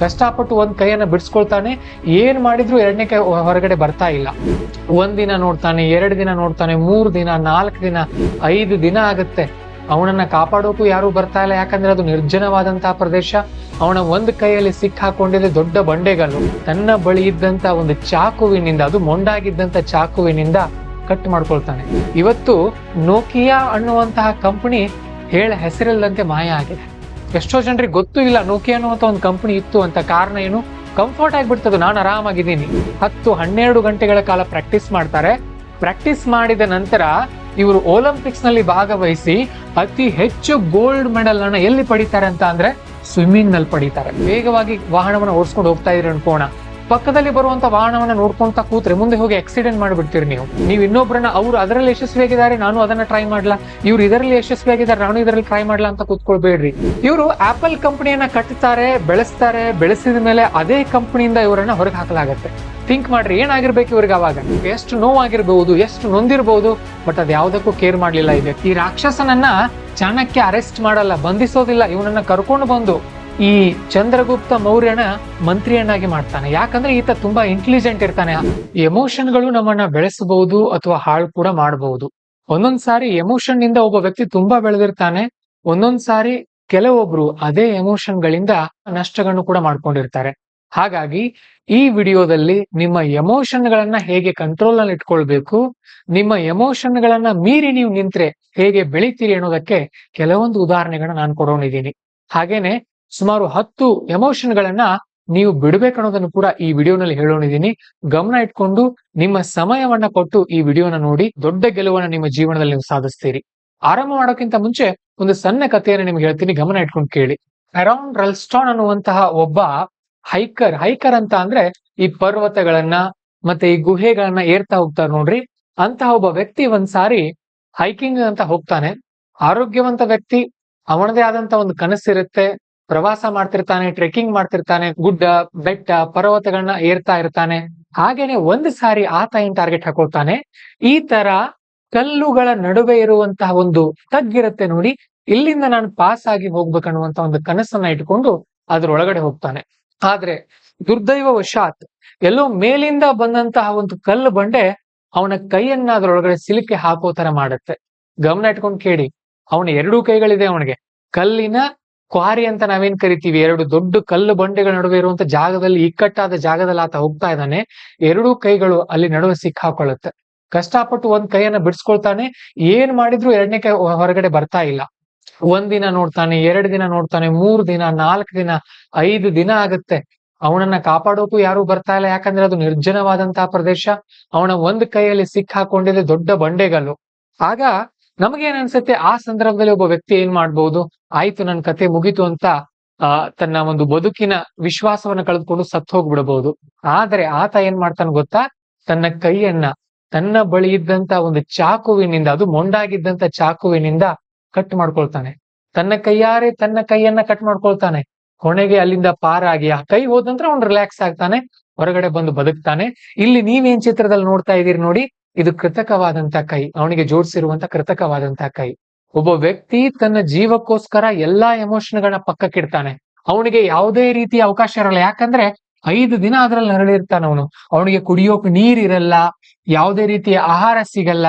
ಕಷ್ಟಪಟ್ಟು ಒಂದ್ ಕೈಯನ್ನ ಬಿಡಿಸ್ಕೊಳ್ತಾನೆ, ಏನ್ ಮಾಡಿದ್ರು ಎರಡನೇ ಕೈ ಹೊರಗಡೆ ಬರ್ತಾ ಇಲ್ಲ. ಒಂದಿನ ನೋಡ್ತಾನೆ, 2 ದಿನ ನೋಡ್ತಾನೆ, 3 ದಿನ, 4 ದಿನ, 5 ದಿನ ಆಗುತ್ತೆ. ಅವನನ್ನ ಕಾಪಾಡೋಕು ಯಾರು ಬರ್ತಾ ಇಲ್ಲ, ಯಾಕಂದ್ರೆ ಅದು ನಿರ್ಜನವಾದಂತಹ ಪ್ರದೇಶ. ಅವನ ಒಂದ್ ಕೈಯಲ್ಲಿ ಸಿಕ್ಕಾಕೊಂಡಿದೆ ದೊಡ್ಡ ಬಂಡೆಗಲ್ಲು. ತನ್ನ ಬಳಿ ಇದ್ದಂತ ಒಂದು ಚಾಕುವಿನಿಂದ, ಅದು ಮೊಂಡಾಗಿದ್ದಂತ ಚಾಕುವಿನಿಂದ ಕಟ್ ಮಾಡ್ಕೊಳ್ತಾನೆ. ಇವತ್ತು ನೋಕಿಯಾ ಅನ್ನುವಂತಹ ಕಂಪನಿ ಹೆಸರಿಲ್ಲದಂತೆ ಮಾಯ ಆಗಿದೆ. ಎಷ್ಟೋ ಜನರಿಗೆ ಗೊತ್ತೂ ಇಲ್ಲ ನೋಕಿಯಾ ಅನ್ನುವಂತ ಒಂದು ಕಂಪನಿ ಇತ್ತು ಅಂತ. ಕಾರಣ ಏನು? ಕಂಫರ್ಟ್ ಆಗಿಬಿಡ್ತದೆ, ನಾನು ಆರಾಮಾಗಿದ್ದೀನಿ. 10-12 ಗಂಟೆಗಳ ಕಾಲ ಪ್ರಾಕ್ಟೀಸ್ ಮಾಡ್ತಾರೆ. ಪ್ರಾಕ್ಟೀಸ್ ಮಾಡಿದ ನಂತರ ಇವರು ಒಲಿಂಪಿಕ್ಸ್ ನಲ್ಲಿ ಭಾಗವಹಿಸಿ ಅತಿ ಹೆಚ್ಚು ಗೋಲ್ಡ್ ಮೆಡಲ್ ಅನ್ನ ಎಲ್ಲಿ ಪಡಿತಾರೆ ಅಂತ ಅಂದ್ರೆ ಸ್ವಿಮ್ಮಿಂಗ್ ನಲ್ಲಿ ಪಡಿತಾರೆ. ವೇಗವಾಗಿ ವಾಹನವನ್ನ ಓಡಿಸ್ಕೊಂಡು ಹೋಗ್ತಾ ಇದ್ರಿ ಅನ್ಕೋಣ, ಪಕ್ಕದಲ್ಲಿ ಬರುವಂತ ವಾಹನವನ್ನ ನೋಡ್ಕೊಂತ ಕೂತ್ರೆ ಮುಂದೆ ಹೋಗಿ ಆಕ್ಸಿಡೆಂಟ್ ಮಾಡ್ಬಿಡ್ತೀರಿ ನೀವು ಇನ್ನೊಬ್ಬರನ್ನ, ಅವ್ರು ಅದರಲ್ಲಿ ಯಶಸ್ವಿಯಾಗಿದ್ದಾರೆ ನಾನು ಅದನ್ನ ಟ್ರೈ ಮಾಡ್ಲಾ, ಇವ್ರು ಇದರಲ್ಲಿ ಯಶಸ್ವಿಯಾಗಿದ್ದಾರೆ ನಾನು ಇದರಲ್ಲಿ ಟ್ರೈ ಮಾಡ್ಲಾ ಅಂತ ಕೂತ್ಕೊಳ್ಬೇಡ್ರಿ. ಇವರು ಆಪಲ್ ಕಂಪನಿಯನ್ನ ಕಟ್ತಾರೆ, ಬೆಳೆಸ್ತಾರೆ. ಬೆಳೆಸಿದ ಮೇಲೆ ಅದೇ ಕಂಪನಿಯಿಂದ ಇವರನ್ನ ಹೊರಗೆ ಹಾಕಲಾಗತ್ತೆ. ಥಿಂಕ್ ಮಾಡ್ರಿ, ಏನಾಗಿರ್ಬೇಕು ಇವ್ರಿಗೆ ಅವಾಗ, ಎಷ್ಟು ನೋವಾಗಿರ್ಬಹುದು, ಎಷ್ಟು ನೊಂದಿರ್ಬಹುದು. ಬಟ್ ಅದ್ ಯಾವ್ದಕ್ಕೂ ಕೇರ್ ಮಾಡ್ಲಿಲ್ಲ. ಇದೆ ಈ ರಾಕ್ಷಸನನ್ನ ಚಾಣಕ್ಯ ಅರೆಸ್ಟ್ ಮಾಡಲ್ಲ, ಬಂಧಿಸೋದಿಲ್ಲ. ಇವನನ್ನ ಕರ್ಕೊಂಡು ಬಂದು ಈ ಚಂದ್ರಗುಪ್ತ ಮೌರ್ಯನ ಮಂತ್ರಿಯನ್ನಾಗಿ ಮಾಡ್ತಾನೆ. ಯಾಕಂದ್ರೆ ಈತ ತುಂಬಾ ಇಂಟೆಲಿಜೆಂಟ್ ಇರ್ತಾನೆ. ಎಮೋಷನ್ಗಳು ನಮ್ಮನ್ನ ಬೆಳೆಸಬಹುದು ಅಥವಾ ಹಾಳು ಕೂಡ ಮಾಡಬಹುದು. ಒಂದೊಂದ್ ಸಾರಿ ಎಮೋಷನ್ ನಿಂದ ಒಬ್ಬ ವ್ಯಕ್ತಿ ತುಂಬಾ ಬೆಳೆದಿರ್ತಾನೆ, ಒಂದೊಂದ್ ಸಾರಿ ಕೆಲವೊಬ್ರು ಅದೇ ಎಮೋಷನ್ ಗಳಿಂದ ನಷ್ಟಗಳನ್ನು ಕೂಡ ಮಾಡ್ಕೊಂಡಿರ್ತಾರೆ. ಹಾಗಾಗಿ ಈ ವಿಡಿಯೋದಲ್ಲಿ ನಿಮ್ಮ ಎಮೋಷನ್ ಗಳನ್ನ ಹೇಗೆ ಕಂಟ್ರೋಲ್ ನಲ್ಲಿ ಇಟ್ಕೊಳ್ಬೇಕು, ನಿಮ್ಮ ಎಮೋಷನ್ ಗಳನ್ನ ಮೀರಿ ನೀವು ನಿಂತ್ರೆ ಹೇಗೆ ಬೆಳಿತೀರಿ ಅನ್ನೋದಕ್ಕೆ ಕೆಲವೊಂದು ಉದಾಹರಣೆಗಳನ್ನ ನಾನು ಕೊಡೋನಿದ್ದೀನಿ. ಹಾಗೇನೆ ಸುಮಾರು 10 ಎಮೋಷನ್ ಗಳನ್ನ ನೀವು ಬಿಡ್ಬೇಕನ್ನೋದನ್ನು ಕೂಡ ಈ ವಿಡಿಯೋನಲ್ಲಿ ಹೇಳೋನಿದ್ದೀನಿ. ಗಮನ ಇಟ್ಕೊಂಡು ನಿಮ್ಮ ಸಮಯವನ್ನ ಕೊಟ್ಟು ಈ ವಿಡಿಯೋನ ನೋಡಿ, ದೊಡ್ಡ ಗೆಲುವನ್ನ ನಿಮ್ಮ ಜೀವನದಲ್ಲಿ ನೀವು ಸಾಧಿಸ್ತೀರಿ. ಆರಂಭ ಮಾಡೋಕ್ಕಿಂತ ಮುಂಚೆ ಒಂದು ಸಣ್ಣ ಕಥೆಯನ್ನು ನಿಮ್ಗೆ ಹೇಳ್ತೀನಿ, ಗಮನ ಇಟ್ಕೊಂಡು ಕೇಳಿ. ಅರೌಂಡ್ ರಲ್ಸ್ಟಾನ್ ಅನ್ನುವಂತಹ ಒಬ್ಬ ಹೈಕರ್ ಅಂತ ಅಂದ್ರೆ ಈ ಪರ್ವತಗಳನ್ನ ಮತ್ತೆ ಈ ಗುಹೆಗಳನ್ನ ಏರ್ತಾ ಹೋಗ್ತಾರೆ ನೋಡ್ರಿ, ಅಂತಹ ಒಬ್ಬ ವ್ಯಕ್ತಿ ಒಂದ್ಸಾರಿ ಹೈಕಿಂಗ್ ಅಂತ ಹೋಗ್ತಾನೆ. ಆರೋಗ್ಯವಂತ ವ್ಯಕ್ತಿ, ಅವನದೇ ಆದಂತ ಒಂದು ಕನಸಿರುತ್ತೆ, ಪ್ರವಾಸ ಮಾಡ್ತಿರ್ತಾನೆ, ಟ್ರೆಕ್ಕಿಂಗ್ ಮಾಡ್ತಿರ್ತಾನೆ, ಗುಡ್ಡ ಬೆಟ್ಟ ಪರ್ವತಗಳನ್ನ ಏರ್ತಾ ಇರ್ತಾನೆ. ಹಾಗೇನೆ ಒಂದು ಸಾರಿ ಆತ ಏನ್ ಟಾರ್ಗೆಟ್ ಹಾಕೊಳ್ತಾನೆ, ಈ ತರ ಕಲ್ಲುಗಳ ನಡುವೆ ಇರುವಂತಹ ಒಂದು ತಗ್ಗಿರುತ್ತೆ ನೋಡಿ, ಇಲ್ಲಿಂದ ನಾನು ಪಾಸ್ ಆಗಿ ಹೋಗ್ಬೇಕನ್ನುವಂತ ಒಂದು ಕನಸನ್ನ ಇಟ್ಕೊಂಡು ಅದ್ರೊಳಗಡೆ ಹೋಗ್ತಾನೆ. ಆದ್ರೆ ದುರ್ದೈವವಶಾತ್ ಎಲ್ಲೋ ಮೇಲಿಂದ ಬಂದಂತಹ ಒಂದು ಕಲ್ಲು ಬಂಡೆ ಅವನ ಕೈಯನ್ನ ಅದ್ರೊಳಗಡೆ ಸಿಲುಕಿ ಹಾಕೋ ತರ ಮಾಡುತ್ತೆ. ಗಮನ ಇಟ್ಕೊಂಡು ಕೇಳಿ, ಅವನ 2 ಕೈಗಳಿದೆ. ಅವನಿಗೆ ಕಲ್ಲಿನ ಕ್ವಾರಿ ಅಂತ ನಾವೇನ್ ಕರಿತೀವಿ, 2 ದೊಡ್ಡ ಕಲ್ಲು ಬಂಡೆಗಳ ನಡುವೆ ಇರುವಂತ ಜಾಗದಲ್ಲಿ, ಇಕ್ಕಟ್ಟಾದ ಜಾಗದಲ್ಲಿ ಆತ ಹೋಗ್ತಾ ಇದ್ದಾನೆ. 2 ಕೈಗಳು ಅಲ್ಲಿ ನಡುವೆ ಸಿಕ್ಕಾಕೊಳ್ಳುತ್ತೆ. ಕಷ್ಟಪಟ್ಟು ಒಂದ್ ಕೈಯನ್ನ ಬಿಡಿಸ್ಕೊಳ್ತಾನೆ, ಏನ್ ಮಾಡಿದ್ರು ಎರಡನೇ ಕೈ ಹೊರಗಡೆ ಬರ್ತಾ ಇಲ್ಲ. ಒಂದಿನ ನೋಡ್ತಾನೆ, 2 ದಿನ ನೋಡ್ತಾನೆ, 3 ದಿನ, 4 ದಿನ, 5 ದಿನ ಆಗುತ್ತೆ. ಅವನನ್ನ ಕಾಪಾಡೋಕು ಯಾರು ಬರ್ತಾ ಇಲ್ಲ, ಯಾಕಂದ್ರೆ ಅದು ನಿರ್ಜನವಾದಂತಹ ಪ್ರದೇಶ. ಅವನ ಒಂದ್ ಕೈಯಲ್ಲಿ ಸಿಕ್ಕಾಕೊಂಡಿದೆ ದೊಡ್ಡ ಬಂಡೆಗಲ್ಲು. ಆಗ ನಮಗೇನ್ ಅನ್ಸುತ್ತೆ, ಆ ಸಂದರ್ಭದಲ್ಲಿ ಒಬ್ಬ ವ್ಯಕ್ತಿ ಏನ್ ಮಾಡ್ಬಹುದು, ಆಯ್ತು ನನ್ ಕತೆ ಮುಗೀತು ಅಂತ ತನ್ನ ಒಂದು ಬದುಕಿನ ವಿಶ್ವಾಸವನ್ನ ಕಳೆದುಕೊಂಡು ಸತ್ತು ಹೋಗ್ಬಿಡಬಹುದು. ಆದ್ರೆ ಆತ ಏನ್ ಮಾಡ್ತಾನೆ ಗೊತ್ತಾ, ತನ್ನ ಕೈಯನ್ನ ತನ್ನ ಬಳಿ ಇದ್ದಂತ ಒಂದು ಚಾಕುವಿನಿಂದ, ಅದು ಮೊಂಡಾಗಿದ್ದಂತ ಚಾಕುವಿನಿಂದ ಕಟ್ ಮಾಡ್ಕೊಳ್ತಾನೆ. ತನ್ನ ಕೈಯಾರೆ ತನ್ನ ಕೈಯನ್ನ ಕಟ್ ಮಾಡ್ಕೊಳ್ತಾನೆ. ಕೊನೆಗೆ ಅಲ್ಲಿಂದ ಪಾರಾಗಿ ಆ ಕೈ ಹೋದ ನಂತರ ಅವ್ನು ರಿಲ್ಯಾಕ್ಸ್ ಆಗ್ತಾನೆ, ಹೊರಗಡೆ ಬಂದು ಬದುಕ್ತಾನೆ. ಇಲ್ಲಿ ನೀವೇನ್ ಚಿತ್ರದಲ್ಲಿ ನೋಡ್ತಾ ಇದೀರಿ ನೋಡಿ, ಇದು ಕೃತಕವಾದಂತ ಕೈ, ಅವನಿಗೆ ಜೋಡಿಸಿರುವಂತ ಕೃತಕವಾದಂತ ಕೈ. ಒಬ್ಬ ವ್ಯಕ್ತಿ ತನ್ನ ಜೀವಕ್ಕೋಸ್ಕರ ಎಲ್ಲಾ ಎಮೋಷನ್ಗಳನ್ನ ಪಕ್ಕಕ್ಕಿಡ್ತಾನೆ. ಅವನಿಗೆ ಯಾವುದೇ ರೀತಿಯ ಅವಕಾಶ ಇರಲ್ಲ, ಯಾಕಂದ್ರೆ 5 ದಿನ ಅದ್ರಲ್ಲಿ ನರಳಿರ್ತಾನ ಅವನು. ಅವನಿಗೆ ಕುಡಿಯೋಕ್ ನೀರಿರಲ್ಲ, ಯಾವುದೇ ರೀತಿಯ ಆಹಾರ ಸಿಗಲ್ಲ,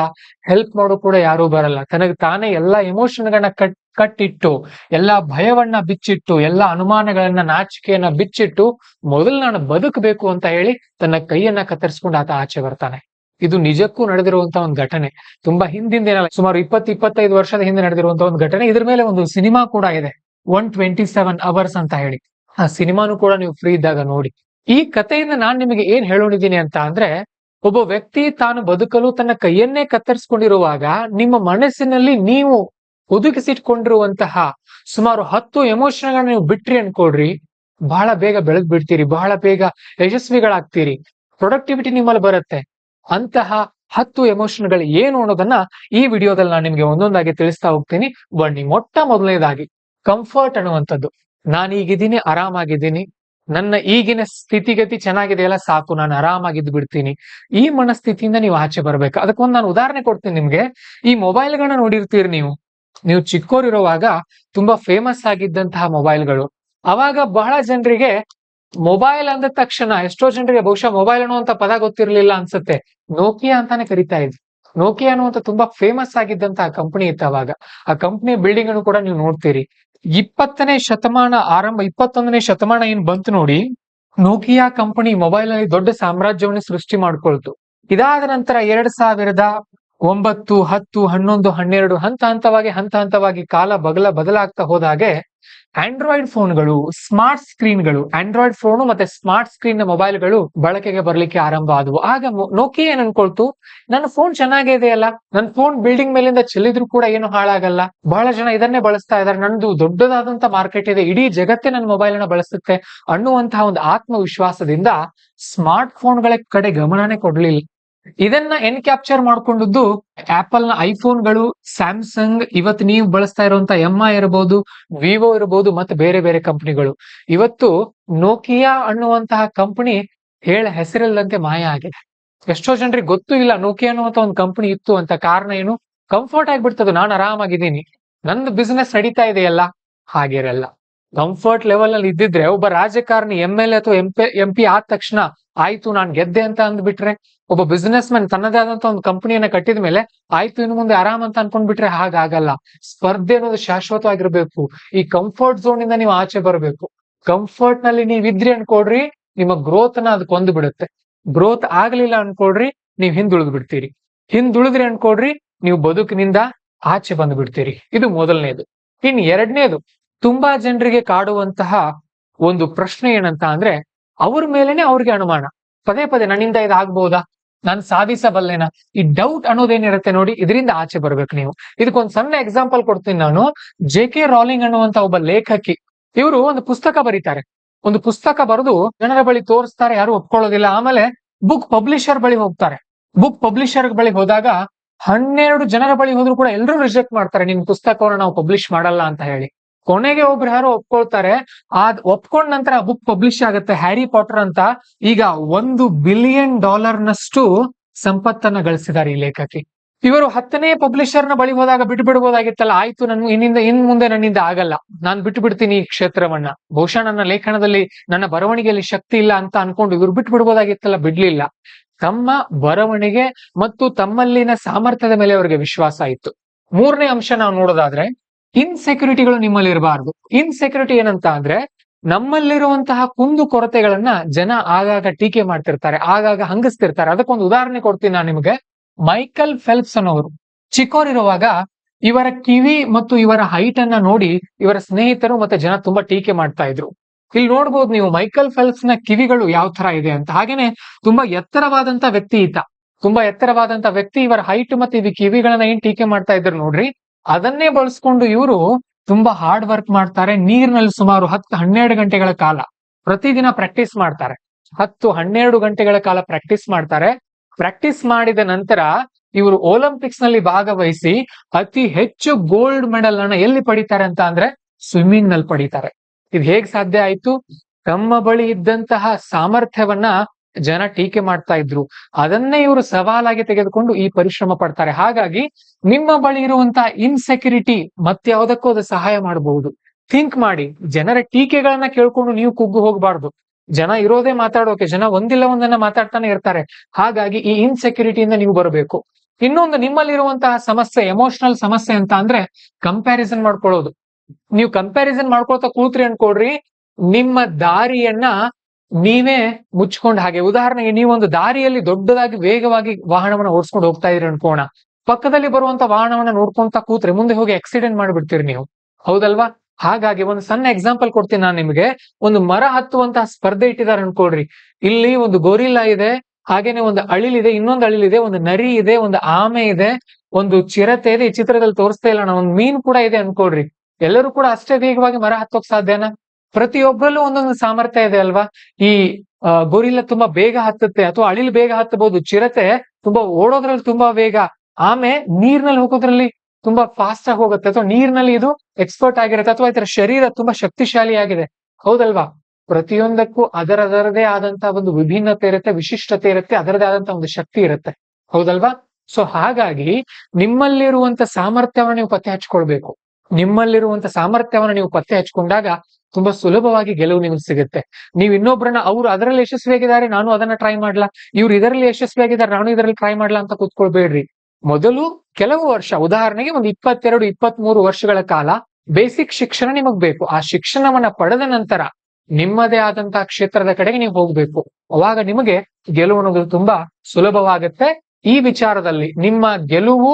ಹೆಲ್ಪ್ ಮಾಡೋ ಕೂಡ ಯಾರು ಬರಲ್ಲ. ತನಗೆ ತಾನೇ ಎಲ್ಲಾ ಎಮೋಷನ್ಗಳನ್ನ ಕಟ್ಟಿಟ್ಟು, ಎಲ್ಲಾ ಭಯವನ್ನ ಬಿಚ್ಚಿಟ್ಟು, ಎಲ್ಲಾ ಅನುಮಾನಗಳನ್ನ, ನಾಚಿಕೆಯನ್ನ ಬಿಚ್ಚಿಟ್ಟು, ಮೊದಲು ನಾನು ಬದುಕಬೇಕು ಅಂತ ಹೇಳಿ ತನ್ನ ಕೈಯನ್ನ ಕತ್ತರಿಸ್ಕೊಂಡು ಆತ ಆಚೆ ಬರ್ತಾನೆ. ಇದು ನಿಜಕ್ಕೂ ನಡೆದಿರುವಂತ ಒಂದು ಘಟನೆ. ತುಂಬಾ ಹಿಂದಿಂದೇನಲ್ಲ, ಸುಮಾರು 20-25 ವರ್ಷದ ಹಿಂದೆ ನಡೆದಿರುವಂತ ಒಂದು ಘಟನೆ. ಇದ್ರ ಮೇಲೆ ಒಂದು ಸಿನಿಮಾ ಕೂಡ ಇದೆ, 127 ಅವರ್ಸ್ ಅಂತ ಹೇಳಿ. ಆ ಸಿನಿಮಾನು ಕೂಡ ನೀವು ಫ್ರೀ ಇದ್ದಾಗ ನೋಡಿ. ಈ ಕಥೆಯಿಂದ ನಾನ್ ನಿಮಗೆ ಏನ್ ಹೇಳೋಣಿದ್ದೀನಿ ಅಂತ ಅಂದ್ರೆ, ಒಬ್ಬ ವ್ಯಕ್ತಿ ತಾನು ಬದುಕಲು ತನ್ನ ಕೈಯನ್ನೇ ಕತ್ತರಿಸ್ಕೊಂಡಿರುವಾಗ ನಿಮ್ಮ ಮನಸ್ಸಿನಲ್ಲಿ ನೀವು ಒದಗಿಸಿಟ್ಕೊಂಡಿರುವಂತಹ ಸುಮಾರು 10 ಎಮೋಷನ್ಗಳನ್ನ ನೀವು ಬಿಟ್ರಿ ಅನ್ಕೊಳ್ರಿ, ಬಹಳ ಬೇಗ ಬೆಳೆದ್ ಬಿಡ್ತೀರಿ, ಬಹಳ ಬೇಗ ಯಶಸ್ವಿಗಳಾಗ್ತೀರಿ, ಪ್ರೊಡಕ್ಟಿವಿಟಿ ನಿಮ್ಮಲ್ಲಿ ಬರುತ್ತೆ. ಅಂತಹ 10 ಎಮೋಷನ್ಗಳು ಏನು ಅನ್ನೋದನ್ನ ಈ ವಿಡಿಯೋದಲ್ಲಿ ನಾನು ನಿಮ್ಗೆ ಒಂದೊಂದಾಗಿ ತಿಳಿಸ್ತಾ ಹೋಗ್ತೀನಿ. ಬನ್ನಿ. ಮೊದಲನೇದಾಗಿ ಕಂಫರ್ಟ್ ಅನ್ನುವಂಥದ್ದು. ನಾನೀಗಿದ್ದೀನಿ, ಆರಾಮಾಗಿದ್ದೀನಿ, ನನ್ನ ಈಗಿನ ಸ್ಥಿತಿಗತಿ ಚೆನ್ನಾಗಿದೆಯಲ್ಲ, ಸಾಕು, ನಾನು ಆರಾಮಾಗಿದ್ದು ಬಿಡ್ತೀನಿ. ಈ ಮನಸ್ಥಿತಿಯಿಂದ ನೀವು ಆಚೆ ಬರ್ಬೇಕು. ಅದಕ್ಕೊಂದು ನಾನು ಉದಾಹರಣೆ ಕೊಡ್ತೀನಿ ನಿಮ್ಗೆ. ಈ ಮೊಬೈಲ್ಗಳನ್ನ ನೋಡಿರ್ತೀರಿ ನೀವು ಚಿಕ್ಕೋರಿರುವಾಗ ತುಂಬಾ ಫೇಮಸ್ ಆಗಿದ್ದಂತಹ ಮೊಬೈಲ್ಗಳು. ಅವಾಗ ಬಹಳ ಜನರಿಗೆ ಮೊಬೈಲ್ ಅಂದ ತಕ್ಷಣ ಎಷ್ಟೋ ಜನರಿಗೆ ಬಹುಶಃ ಮೊಬೈಲ್ ಅನ್ನುವಂತ ಪದ ಗೊತ್ತಿರ್ಲಿಲ್ಲ ಅನ್ಸುತ್ತೆ. ನೋಕಿಯಾ ಅಂತಾನೆ ಕರಿತಾ ಇದ್ವಿ. ನೋಕಿಯಾ ಅನ್ನುವಂತ ತುಂಬಾ ಫೇಮಸ್ ಆಗಿದ್ದಂತಹ ಕಂಪನಿ ಇತ್ತು ಅವಾಗ. ಆ ಕಂಪನಿ ಬಿಲ್ಡಿಂಗ್ ಅನ್ನು ಕೂಡ ನೀವು ನೋಡ್ತೀರಿ. 20ನೇ ಶತಮಾನ ಆರಂಭ 21ನೇ ಶತಮಾನ ಏನ್ ಬಂತು ನೋಡಿ, ನೋಕಿಯಾ ಕಂಪನಿ ಮೊಬೈಲ್ ನಲ್ಲಿ ದೊಡ್ಡ ಸಾಮ್ರಾಜ್ಯವನ್ನು ಸೃಷ್ಟಿ ಮಾಡ್ಕೊಳ್ತು. ಇದಾದ ನಂತರ 2009, 10, 11, 12 ಹಂತ ಹಂತವಾಗಿ ಕಾಲ ಬದಲಾಗ್ತಾ ಹೋದಾಗೆ ಆಂಡ್ರಾಯ್ಡ್ ಫೋನ್ಗಳು, ಸ್ಮಾರ್ಟ್ ಸ್ಕ್ರೀನ್ಗಳು, ಆಂಡ್ರಾಯ್ಡ್ ಫೋನು ಮತ್ತೆ ಸ್ಮಾರ್ಟ್ ಸ್ಕ್ರೀನ್ ನ ಮೊಬೈಲ್ಗಳು ಬಳಕೆಗೆ ಬರ್ಲಿಕ್ಕೆ ಆರಂಭ ಆದವು. ಆಗ ನೋಕಿಯಾ ಏನ್ ಅನ್ಕೊಳ್ತು, ನನ್ನ ಫೋನ್ ಚೆನ್ನಾಗಿದೆಯಲ್ಲ, ನನ್ನ ಫೋನ್ ಬಿಲ್ಡಿಂಗ್ ಮೇಲಿಂದ ಚೆಲ್ಲಿದ್ರು ಕೂಡ ಏನು ಹಾಳಾಗಲ್ಲ, ಬಹಳ ಜನ ಇದನ್ನೇ ಬಳಸ್ತಾ ಇದ್ದಾರೆ, ನಂದು ದೊಡ್ಡದಾದಂತ ಮಾರ್ಕೆಟ್ ಇದೆ, ಇಡೀ ಜಗತ್ತೇ ನನ್ನ ಮೊಬೈಲ್ ಅನ್ನ ಬಳಸುತ್ತೆ ಅನ್ನುವಂತಹ ಒಂದು ಆತ್ಮವಿಶ್ವಾಸದಿಂದ ಸ್ಮಾರ್ಟ್ ಫೋನ್ಗಳ ಕಡೆ ಗಮನನೇ ಕೊಡ್ಲಿಲ್ಲ. ಇದನ್ನ ಕ್ಯಾಪ್ಚರ್ ಮಾಡ್ಕೊಂಡದ್ದು ಆಪಲ್ ನ ಐಫೋನ್ಗಳು, ಸ್ಯಾಮ್ಸಂಗ್, ಇವತ್ತು ನೀವು ಬಳಸ್ತಾ ಇರುವಂತ MI ಇರಬಹುದು, ವಿವೋ ಇರಬಹುದು, ಮತ್ತೆ ಬೇರೆ ಬೇರೆ ಕಂಪನಿಗಳು. ಇವತ್ತು ನೋಕಿಯಾ ಅನ್ನುವಂತಹ ಕಂಪನಿ ಹೆಸರಿಲ್ಲದಂತೆ ಮಾಯ ಆಗಿದೆ. ಎಷ್ಟೋ ಜನರಿಗೆ ಗೊತ್ತೂ ಇಲ್ಲ ನೋಕಿಯಾ ಅನ್ನುವಂತ ಒಂದು ಕಂಪನಿ ಇತ್ತು ಅಂತ. ಕಾರಣ ಏನು? ಕಂಫರ್ಟ್ ಆಗ್ಬಿಡ್ತದೆ, ನಾನು ಆರಾಮಾಗಿದ್ದೀನಿ, ನಂದು ಬಿಸ್ನೆಸ್ ನಡೀತಾ ಇದೆಯಲ್ಲ. ಹಾಗಿರಲ್ಲ. ಕಂಫರ್ಟ್ ಲೆವೆಲ್ ನಲ್ಲಿ ಇದ್ದಿದ್ರೆ ಒಬ್ಬ ರಾಜಕಾರಣಿ MLA ಅಥವಾ MP ಆದ ತಕ್ಷಣ ಆಯ್ತು ನಾನ್ ಗೆದ್ದೆ ಅಂತ ಅಂದ್ಬಿಟ್ರೆ, ಒಬ್ಬ ಬಿಸ್ನೆಸ್ ಮ್ಯಾನ್ ತನ್ನದೇ ಆದಂತ ಒಂದು ಕಂಪನಿಯನ್ನ ಕಟ್ಟಿದ ಮೇಲೆ ಆಯ್ತು ಇನ್ನು ಮುಂದೆ ಆರಾಮ್ ಅಂತ ಅನ್ಕೊಂಡ್ಬಿಟ್ರೆ ಹಾಗಾಗಲ್ಲ. ಸ್ಪರ್ಧೆ ಅನ್ನೋದು ಶಾಶ್ವತವಾಗಿರ್ಬೇಕು. ಈ ಕಂಫರ್ಟ್ ಝೋನ್ ಇಂದ ನೀವು ಆಚೆ ಬರಬೇಕು. ಕಂಫರ್ಟ್ ನಲ್ಲಿ ನೀವ್ ಇದ್ರಿ ಅನ್ಕೊಡ್ರಿ, ನಿಮ್ಮ ಗ್ರೋತ್ ಅನ್ನ ಅದು ಕೊಂದು ಬಿಡುತ್ತೆ. ಗ್ರೋತ್ ಆಗ್ಲಿಲ್ಲ ಅನ್ಕೊಡ್ರಿ, ನೀವ್ ಹಿಂದುಳಿದ್ ಬಿಡ್ತೀರಿ. ಹಿಂದುಳಿದ್ರಿ ಅನ್ಕೊಡ್ರಿ, ನೀವು ಬದುಕಿನಿಂದ ಆಚೆ ಬಂದು ಬಿಡ್ತೀರಿ. ಇದು ಮೊದಲನೇದು. ಇನ್ ಎರಡನೇದು, ತುಂಬಾ ಜನರಿಗೆ ಕಾಡುವಂತಹ ಒಂದು ಪ್ರಶ್ನೆ ಏನಂತ ಅಂದ್ರೆ, ಅವ್ರ ಮೇಲೆನೆ ಅವ್ರಿಗೆ ಅನುಮಾನ. ಪದೇ ಪದೇ ನನ್ನಿಂದ ಇದಾಗಬಹುದಾ, ನಾನು ಸಾಧಿಸಬಲ್ಲೆನಾ, ಈ ಡೌಟ್ ಅನ್ನೋದೇನಿರುತ್ತೆ ನೋಡಿ, ಇದರಿಂದ ಆಚೆ ಬರ್ಬೇಕು ನೀವು. ಇದಕ್ಕೊಂದು ಸಣ್ಣ ಎಕ್ಸಾಂಪಲ್ ಕೊಡ್ತೀನಿ ನಾನು. JK ರಾಲಿಂಗ್ ಅನ್ನುವಂತ ಒಬ್ಬ ಲೇಖಕಿ, ಇವರು ಒಂದು ಪುಸ್ತಕ ಬರೀತಾರೆ. ಒಂದು ಪುಸ್ತಕ ಬರೆದು ಜನರ ಬಳಿ ತೋರಿಸ್ತಾರೆ, ಯಾರು ಒಪ್ಕೊಳ್ಳೋದಿಲ್ಲ. ಆಮೇಲೆ ಬುಕ್ ಪಬ್ಲಿಷರ್ ಬಳಿ ಹೋಗ್ತಾರೆ. ಬುಕ್ ಪಬ್ಲಿಷರ್ ಬಳಿ ಹೋದಾಗ 12 ಜನರ ಬಳಿ ಹೋದ್ರು ಕೂಡ ಎಲ್ಲರೂ ರಿಜೆಕ್ಟ್ ಮಾಡ್ತಾರೆ, ನಿಮ್ ಪುಸ್ತಕವನ್ನು ನಾವು ಪಬ್ಲಿಷ್ ಮಾಡಲ್ಲ ಅಂತ ಹೇಳಿ. ಕೊನೆಗೆ ಒಬ್ರು ಯಾರೋ ಒಪ್ಕೊಳ್ತಾರೆ. ಒಪ್ಕೊಂಡ ನಂತರ ಬುಕ್ ಪಬ್ಲಿಷ್ ಆಗುತ್ತೆ, ಹ್ಯಾರಿ ಪಾಟರ್ ಅಂತ. ಈಗ $1 ಬಿಲಿಯನ್ ನಷ್ಟು ಸಂಪತ್ತನ್ನ ಗಳಿಸಿದ್ದಾರೆ ಈ ಲೇಖಕಿ. ಇವರು 10ನೇ ಪಬ್ಲಿಷರ್ ನ ಬಳಿ ಹೋದಾಗ ಬಿಟ್ಟು ಬಿಡ್ಬೋದಾಗಿತ್ತಲ್ಲ, ಆಯ್ತು ಇನ್ ಮುಂದೆ ನನ್ನಿಂದ ಆಗಲ್ಲ, ನಾನ್ ಬಿಟ್ಟು ಬಿಡ್ತೀನಿ ಈ ಕ್ಷೇತ್ರವನ್ನ, ಬಹುಶಃ ನನ್ನ ಲೇಖನದಲ್ಲಿ, ನನ್ನ ಬರವಣಿಗೆಯಲ್ಲಿ ಶಕ್ತಿ ಇಲ್ಲ ಅಂತ ಅನ್ಕೊಂಡು ಇವರು ಬಿಟ್ಟು ಬಿಡ್ಬೋದಾಗಿತ್ತಲ್ಲ, ಬಿಡ್ಲಿಲ್ಲ. ತಮ್ಮ ಬರವಣಿಗೆ ಮತ್ತು ತಮ್ಮಲ್ಲಿನ ಸಾಮರ್ಥ್ಯದ ಮೇಲೆ ಅವರಿಗೆ ವಿಶ್ವಾಸ ಇತ್ತು. ಮೂರನೇ ಅಂಶ ನಾವು ನೋಡೋದಾದ್ರೆ, ಇನ್ಸೆಕ್ಯೂರಿಟಿಗಳು ನಿಮ್ಮಲ್ಲಿ ಇರಬಾರ್ದು. ಇನ್ಸೆಕ್ಯೂರಿಟಿ ಏನಂತ ಅಂದ್ರೆ, ನಮ್ಮಲ್ಲಿರುವಂತಹ ಕುಂದು ಕೊರತೆಗಳನ್ನ ಜನ ಆಗಾಗ ಟೀಕೆ ಮಾಡ್ತಿರ್ತಾರೆ, ಆಗಾಗ ಹಂಗಿಸ್ತಿರ್ತಾರೆ. ಅದಕ್ಕೊಂದು ಉದಾಹರಣೆ ಕೊಡ್ತೀನಿ ನಾನು ನಿಮಗೆ. ಮೈಕಲ್ ಫೆಲ್ಪ್ಸ್ ಅನ್ನೋರು ಚಿಕ್ಕವರಿರುವಾಗ ಇವರ ಕಿವಿ ಮತ್ತು ಇವರ ಹೈಟ್ ಅನ್ನ ನೋಡಿ ಇವರ ಸ್ನೇಹಿತರು ಮತ್ತೆ ಜನ ತುಂಬಾ ಟೀಕೆ ಮಾಡ್ತಾ ಇದ್ರು. ಇಲ್ಲಿ ನೋಡ್ಬೋದು ನೀವು ಮೈಕಲ್ ಫೆಲ್ಪ್ಸ್ ನ ಕಿವಿಗಳು ಯಾವ ತರ ಇದೆ ಅಂತ. ಹಾಗೇನೆ ತುಂಬಾ ಎತ್ತರವಾದಂತ ವ್ಯಕ್ತಿ ಈತ, ತುಂಬಾ ಎತ್ತರವಾದಂತ ವ್ಯಕ್ತಿ. ಇವರ ಹೈಟ್ ಮತ್ತೆ ಇದು ಕಿವಿಗಳನ್ನ ಏನ್ ಟೀಕೆ ಮಾಡ್ತಾ ಇದ್ರು ನೋಡ್ರಿ, ಅದನ್ನೇ ಬಳಸ್ಕೊಂಡು ಇವರು ತುಂಬಾ ಹಾರ್ಡ್ ವರ್ಕ್ ಮಾಡ್ತಾರೆ. ನೀರಿನಲ್ಲಿ ಸುಮಾರು 10-12 ಗಂಟೆಗಳ ಕಾಲ ಪ್ರತಿದಿನ ಪ್ರಾಕ್ಟೀಸ್ ಮಾಡ್ತಾರೆ. 10-12 ಗಂಟೆಗಳ ಕಾಲ ಪ್ರಾಕ್ಟೀಸ್ ಮಾಡ್ತಾರೆ. ಪ್ರಾಕ್ಟೀಸ್ ಮಾಡಿದ ನಂತರ ಇವರು ಒಲಿಂಪಿಕ್ಸ್ ನಲ್ಲಿ ಭಾಗವಹಿಸಿ ಅತಿ ಹೆಚ್ಚು ಗೋಲ್ಡ್ ಮೆಡಲ್ ಅನ್ನ ಎಲ್ಲಿ ಪಡಿತಾರೆ ಅಂತ ಅಂದ್ರೆ ಸ್ವಿಮ್ಮಿಂಗ್ ನಲ್ಲಿ ಪಡಿತಾರೆ. ಇದು ಹೇಗ್ ಸಾಧ್ಯ ಆಯ್ತು? ತಮ್ಮ ಬಳಿ ಇದ್ದಂತಹ ಸಾಮರ್ಥ್ಯವನ್ನ ಜನ ಟೀಕೆ ಮಾಡ್ತಾ ಇದ್ರು, ಅದನ್ನೇ ಇವರು ಸವಾಲಾಗಿ ತೆಗೆದುಕೊಂಡು ಈ ಪರಿಶ್ರಮ ಪಡ್ತಾರೆ. ಹಾಗಾಗಿ ನಿಮ್ಮ ಬಳಿ ಇರುವಂತಹ ಇನ್ಸೆಕ್ಯೂರಿಟಿ ಮತ್ಯಾವುದಕ್ಕೂ ಅದು ಸಹಾಯ ಮಾಡಬಹುದು. ಥಿಂಕ್ ಮಾಡಿ. ಜನರ ಟೀಕೆಗಳನ್ನ ಕೇಳ್ಕೊಂಡು ನೀವು ಕುಗ್ಗು ಹೋಗ್ಬಾರ್ದು. ಜನ ಇರೋದೇ ಮಾತಾಡೋಕೆ, ಜನ ಒಂದಿಲ್ಲ ಒಂದನ್ನ ಮಾತಾಡ್ತಾನೆ ಇರ್ತಾರೆ. ಹಾಗಾಗಿ ಈ ಇನ್ಸೆಕ್ಯೂರಿಟಿಯಿಂದ ನೀವು ಬರಬೇಕು. ಇನ್ನೊಂದು, ನಿಮ್ಮಲ್ಲಿರುವಂತಹ ಸಮಸ್ಯೆ, ಎಮೋಷನಲ್ ಸಮಸ್ಯೆ ಅಂತ ಅಂದ್ರೆ ಕಂಪ್ಯಾರಿಸನ್ ಮಾಡ್ಕೊಳ್ಳೋದು. ನೀವು ಕಂಪ್ಯಾರಿಸನ್ ಮಾಡ್ಕೊಳ್ತಾ ಕೂತ್ರಿ ಅನ್ಕೊಡ್ರಿ, ನಿಮ್ಮ ದಾರಿಯನ್ನ ನೀವೇ ಮುಚ್ಕೊಂಡ್ ಹಾಗೆ. ಉದಾಹರಣೆಗೆ, ನೀವೊಂದು ದಾರಿಯಲ್ಲಿ ದೊಡ್ಡದಾಗಿ ವೇಗವಾಗಿ ವಾಹನವನ್ನ ಓಡಿಸ್ಕೊಂಡು ಹೋಗ್ತಾ ಇದ್ರಿ ಅನ್ಕೋಣ, ಪಕ್ಕದಲ್ಲಿ ಬರುವಂತ ವಾಹನವನ್ನ ನೋಡ್ಕೊಂತ ಕೂತ್ರೆ ಮುಂದೆ ಹೋಗಿ ಆಕ್ಸಿಡೆಂಟ್ ಮಾಡ್ಬಿಡ್ತೀರಿ ನೀವು, ಹೌದಲ್ವಾ? ಹಾಗಾಗಿ ಒಂದು ಸಣ್ಣ ಎಕ್ಸಾಂಪಲ್ ಕೊಡ್ತೀನಿ ನಾನು ನಿಮಗೆ. ಒಂದು ಮರ ಹತ್ತುವಂತಹ ಸ್ಪರ್ಧೆ ಇಟ್ಟಿದ್ದಾರೆ ಅನ್ಕೊಳ್ರಿ. ಇಲ್ಲಿ ಒಂದು ಗೊರಿಲ್ಲಾ ಇದೆ, ಹಾಗೇನೆ ಒಂದು ಅಳಿಲಿದೆ, ಇನ್ನೊಂದು ಅಳಿಲಿದೆ, ಒಂದು ನರಿ ಇದೆ, ಒಂದು ಆಮೆ ಇದೆ, ಒಂದು ಚಿರತೆ ಇದೆ. ಈ ಚಿತ್ರದಲ್ಲಿ ತೋರಿಸ್ತಾ ಇಲ್ಲ ನಾನು, ಒಂದು ಮೀನ್ ಕೂಡ ಇದೆ ಅನ್ಕೊಳ್ರಿ. ಎಲ್ಲರೂ ಕೂಡ ಅಷ್ಟೇ ವೇಗವಾಗಿ ಮರ ಹತ್ತೋಕ್ ಸಾಧ್ಯನಾ? ಪ್ರತಿಯೊಬ್ಬರಲ್ಲೂ ಒಂದೊಂದು ಸಾಮರ್ಥ್ಯ ಇದೆ ಅಲ್ವಾ? ಈ ಗೊರಿಲ್ಲಾ ತುಂಬಾ ಬೇಗ ಹತ್ತುತ್ತೆ, ಅಥವಾ ಅಳಿಲು ಬೇಗ ಹತ್ತಬಹುದು. ಚಿರತೆ ತುಂಬಾ ಓಡೋದ್ರಲ್ಲಿ ತುಂಬಾ ವೇಗ, ಆಮೆ ನೀರ್ನಲ್ಲಿ ಹೋಗೋದ್ರಲ್ಲಿ ತುಂಬಾ ಫಾಸ್ಟ್ ಆಗಿ ಹೋಗುತ್ತೆ, ಅಥವಾ ನೀರಿನಲ್ಲಿ ಇದು ಎಕ್ಸ್ಪರ್ಟ್ ಆಗಿರುತ್ತೆ, ಅಥವಾ ಇದರ ಶರೀರ ತುಂಬಾ ಶಕ್ತಿಶಾಲಿಯಾಗಿದೆ, ಹೌದಲ್ವಾ? ಪ್ರತಿಯೊಂದಕ್ಕೂ ಅದರದೇ ಆದಂತಹ ಒಂದು ವಿಭಿನ್ನತೆ ಇರುತ್ತೆ, ವಿಶಿಷ್ಟತೆ ಇರುತ್ತೆ, ಅದರದೇ ಆದಂತಹ ಒಂದು ಶಕ್ತಿ ಇರುತ್ತೆ, ಹೌದಲ್ವಾ? ಸೊ ಹಾಗಾಗಿ ನಿಮ್ಮಲ್ಲಿರುವಂತ ಸಾಮರ್ಥ್ಯವನ್ನು ನೀವು ಪತ್ತೆ ಹಚ್ಕೊಳ್ಬೇಕು. ನಿಮ್ಮಲ್ಲಿರುವಂತ ಸಾಮರ್ಥ್ಯವನ್ನು ನೀವು ಪತ್ತೆ ಹಚ್ಕೊಂಡಾಗ ತುಂಬಾ ಸುಲಭವಾಗಿ ಗೆಲುವು ನಿಮ್ಗೆ ಸಿಗುತ್ತೆ. ನೀವು ಇನ್ನೊಬ್ಬರನ್ನ ಅವ್ರು ಅದರಲ್ಲಿ ಯಶಸ್ವಿಯಾಗಿದ್ದಾರೆ, ನಾನು ಅದನ್ನ ಟ್ರೈ ಮಾಡ್ಲಾ, ಇವ್ರು ಇದರಲ್ಲಿ ಯಶಸ್ವಿಯಾಗಿದ್ದಾರೆ, ನಾನು ಇದರಲ್ಲಿ ಟ್ರೈ ಮಾಡ್ಲಾ ಅಂತ ಕೂತ್ಕೊಳ್ಬೇಡ್ರಿ. ಮೊದಲು ಕೆಲವು ವರ್ಷ, ಉದಾಹರಣೆಗೆ ಒಂದು 22-23 ವರ್ಷಗಳ ಕಾಲ ಬೇಸಿಕ್ ಶಿಕ್ಷಣ ನಿಮಗ್ ಬೇಕು. ಆ ಶಿಕ್ಷಣವನ್ನ ಪಡೆದ ನಂತರ ನಿಮ್ಮದೇ ಆದಂತಹ ಕ್ಷೇತ್ರದ ಕಡೆಗೆ ನೀವು ಹೋಗ್ಬೇಕು. ಅವಾಗ ನಿಮಗೆ ಗೆಲುವು ಅನ್ನೋದು ತುಂಬಾ ಸುಲಭವಾಗುತ್ತೆ. ಈ ವಿಚಾರದಲ್ಲಿ ನಿಮ್ಮ ಗೆಲುವು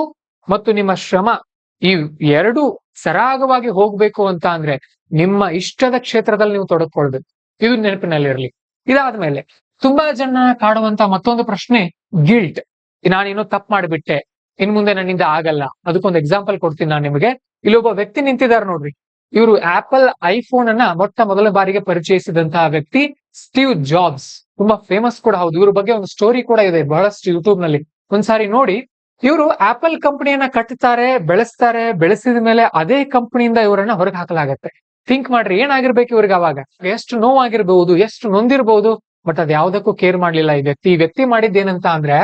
ಮತ್ತು ನಿಮ್ಮ ಶ್ರಮ ಈ ಎರಡು ಸರಾಗವಾಗಿ ಹೋಗ್ಬೇಕು ಅಂತ ಅಂದ್ರೆ ನಿಮ್ಮ ಇಷ್ಟದ ಕ್ಷೇತ್ರದಲ್ಲಿ ನೀವು ತೊಡಕೊಳ್ಬೇಕು. ಇದು ನೆನಪಿನಲ್ಲಿರ್ಲಿ. ಇದಾದ್ಮೇಲೆ ತುಂಬಾ ಜನ ಕಾಡುವಂತ ಮತ್ತೊಂದು ಪ್ರಶ್ನೆ ಗಿಲ್ಟ್. ನಾನೇನೋ ತಪ್ಪು ಮಾಡಿಬಿಟ್ಟೆ, ಇನ್ ಮುಂದೆ ನನ್ನಿಂದ ಆಗಲ್ಲ. ಅದಕ್ಕೊಂದು ಎಕ್ಸಾಂಪಲ್ ಕೊಡ್ತೀನಿ ನಾನು ನಿಮಗೆ. ಇಲ್ಲೊಬ್ಬ ವ್ಯಕ್ತಿ ನಿಂತಿದ್ದಾರೆ ನೋಡ್ರಿ. ಇವರು ಆಪಲ್ ಐಫೋನ್ ಅನ್ನ ಮೊದಲ ಬಾರಿಗೆ ಪರಿಚಯಿಸಿದಂತಹ ವ್ಯಕ್ತಿ ಸ್ಟೀವ್ ಜಾಬ್ಸ್. ತುಂಬಾ ಫೇಮಸ್ ಕೂಡ ಹೌದು. ಇವ್ರ ಬಗ್ಗೆ ಒಂದು ಸ್ಟೋರಿ ಕೂಡ ಇದೆ ಬಹಳಷ್ಟು ಯೂಟ್ಯೂಬ್ ನಲ್ಲಿ, ಒಂದ್ಸಾರಿ ನೋಡಿ. ಇವರು ಆಪಲ್ ಕಂಪನಿಯನ್ನ ಕಟ್ಟುತ್ತಾರೆ, ಬೆಳೆಸ್ತಾರೆ. ಬೆಳೆಸಿದ ಮೇಲೆ ಅದೇ ಕಂಪನಿಯಿಂದ ಇವರನ್ನ ಹೊರಗೆ ಹಾಕಲಾಗತ್ತೆ. ಥಿಂಕ್ ಮಾಡ್ರಿ, ಏನಾಗಿರ್ಬೇಕು ಇವ್ರಿಗೆ ಅವಾಗ. ಎಷ್ಟು ನೋವಾಗಿರ್ಬಹುದು, ಎಷ್ಟು ನೊಂದಿರ್ಬಹುದು. ಬಟ್ ಅದ್ ಯಾವ್ದಕ್ಕೂ ಕೇರ್ ಮಾಡ್ಲಿಲ್ಲ ಈ ವ್ಯಕ್ತಿ. ಈ ವ್ಯಕ್ತಿ ಮಾಡಿದ್ದೇನಂತ ಅಂದ್ರೆ,